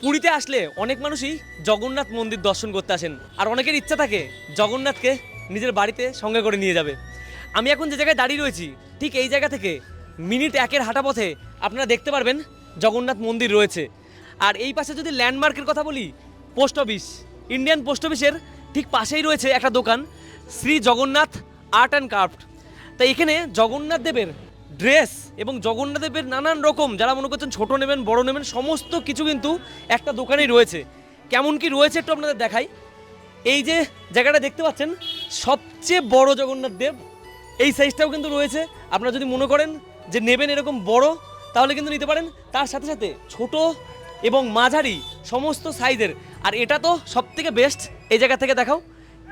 পুরীতে আসলে অনেক মানুষই জগন্নাথ মন্দির দর্শন করতে আসেন, আর অনেকের ইচ্ছা থাকে জগন্নাথকে নিজের বাড়িতে সঙ্গে করে নিয়ে যাবে। আমি এখন যে জায়গায় দাঁড়িয়ে রয়েছি ঠিক এই জায়গা থেকে মিনিট একের হাঁটা পথে আপনারা দেখতে পারবেন জগন্নাথ মন্দির রয়েছে। আর এই পাশে যদি ল্যান্ডমার্কের কথা বলি, পোস্ট অফিস, ইন্ডিয়ান পোস্ট অফিসের ঠিক পাশেই রয়েছে একটা দোকান, Shri Jagannath art and craft. তাই এখানে জগন্নাথ দেবের ড্রেস এবং জগন্নাথ দেবের নানান রকম, যারা মনে করছেন ছোট নেবেন বড় নেবেন, সমস্ত কিছু কিন্তু একটা দোকানেই রয়েছে। কেমন কি রয়েছে একটু আপনাদের দেখাই। এই যে জায়গাটা দেখতে পাচ্ছেন, সবচেয়ে বড় জগন্নাথ দেব, এই সাইজটাও কিন্তু রয়েছে। আপনারা যদি মনে করেন যে নেবেন এরকম বড়, তাহলে কিন্তু নিতে পারেন। তার সাথে সাথে ছোট এবং মাঝারি সমস্ত সাইজের। আর এটা তো সব থেকে বেস্ট, এই জায়গা থেকে দেখাও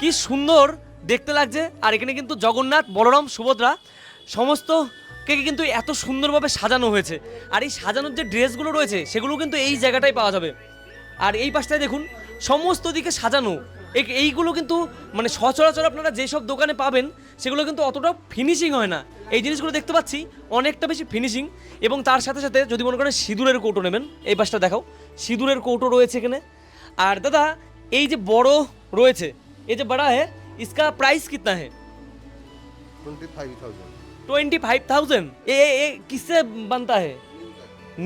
কি সুন্দর দেখতে লাগছে। আর এখানে কিন্তু জগন্নাথ, বলরাম, সুভদ্রা সমস্তকে কিন্তু এত সুন্দরভাবে সাজানো হয়েছে। আর এই সাজানোর যে ড্রেসগুলো রয়েছে সেগুলো কিন্তু এই জায়গাটাই পাওয়া যাবে। আর এই পাশটায় দেখুন সমস্ত দিকে সাজানো। এইগুলো কিন্তু মানে সচরাচর আপনারা যেসব দোকানে পাবেন সেগুলো কিন্তু অতটা ফিনিশিং হয় না। এই জিনিসগুলো দেখতে পাচ্ছি অনেকটা বেশি ফিনিশিং। এবং তার সাথে সাথে যদি মনে করেন সিঁদুরের কৌটো নেবেন, এই পাশটা দেখাও, সিঁদুরের কৌটো রয়েছে এখানে। আর দাদা এই যে বড় রয়েছে, এই যে বড়া है, इसका प्राइस कितना है? 25,000। 25,000। ये किससे बनता है?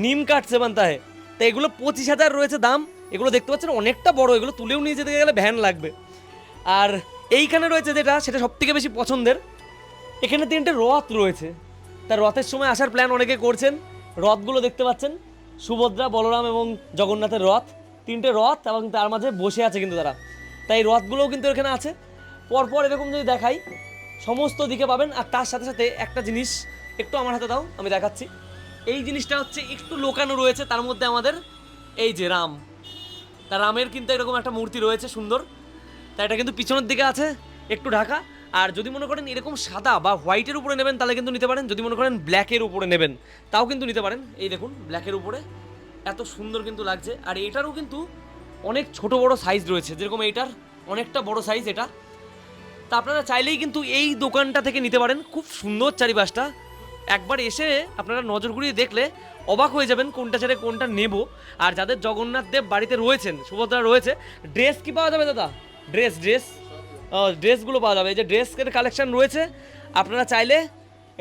নিম কাঠ সে বানতা है। তো এগুলো 25,000 রয়েছে দাম। এগুলো দেখতে পাচ্ছেন অনেকটা বড়, এগুলো তুলেও নিয়ে যেতে গেলে ভ্যান লাগবে। আর এইখানে রয়েছে যেটা, সেটা সব থেকে বেশি পছন্দের, এখানে 3টে রথ রয়েছে। তার রথের সময় আসার প্ল্যান অনেকে করছেন। রথগুলো দেখতে পাচ্ছেন, সুভদ্রা, বলরাম এবং জগন্নাথের রথ, 3টে রথ, এবং তার মাঝে বসে আছে কিন্তু তারা। তাই রথগুলোও কিন্তু এখানে আছে। পরপর এরকম যদি দেখাই সমস্ত দিকে পাবেন। আর তার সাথে সাথে একটা জিনিস একটু আমার হাতে দাও, আমি দেখাচ্ছি। এই জিনিসটা হচ্ছে একটু লোকানো রয়েছে তার মধ্যে আমাদের, এই যে রাম, তা রামের কিন্তু এরকম একটা মূর্তি রয়েছে সুন্দর। তাই এটা কিন্তু পিছনের দিকে আছে একটু ঢাকা। আর যদি মনে করেন এরকম সাদা বা হোয়াইটের উপরে নেবেন তাহলে কিন্তু নিতে পারেন। যদি মনে করেন ব্ল্যাকের উপরে নেবেন তাও কিন্তু নিতে পারেন। এই দেখুন ব্ল্যাকের উপরে এত সুন্দর কিন্তু লাগছে। আর এটারও কিন্তু অনেক ছোট বড় সাইজ রয়েছে, যেরকম এইটার অনেকটা বড় সাইজ এটা। তা আপনারা চাইলেই কিন্তু এই দোকানটা থেকে নিতে পারেন। খুব সুন্দর চারিপাশটা, একবার এসে আপনারা নজর ঘুরিয়ে দেখলে অবাক হয়ে যাবেন কোনটা ছেড়ে কোনটা নেব। আর যাদের জগন্নাথ দেব বাড়িতে রয়েছেন, সুভদ্রা রয়েছে, ড্রেস কি পাওয়া যাবে দাদা? ড্রেসগুলো পাওয়া যাবে। এই যে ড্রেসের কালেকশন রয়েছে, আপনারা চাইলে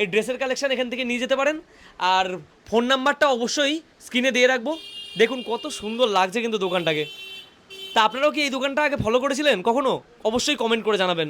এই ড্রেসের কালেকশন এখান থেকে নিয়ে যেতে পারেন। আর ফোন নাম্বারটা অবশ্যই স্ক্রিনে দিয়ে রাখবো। দেখুন কত সুন্দর লাগছে কিন্তু দোকানটাকে। তা আপনারাও কি এই দোকানটা আগে ফলো করেছিলেন কখনো? অবশ্যই কমেন্ট করে জানাবেন।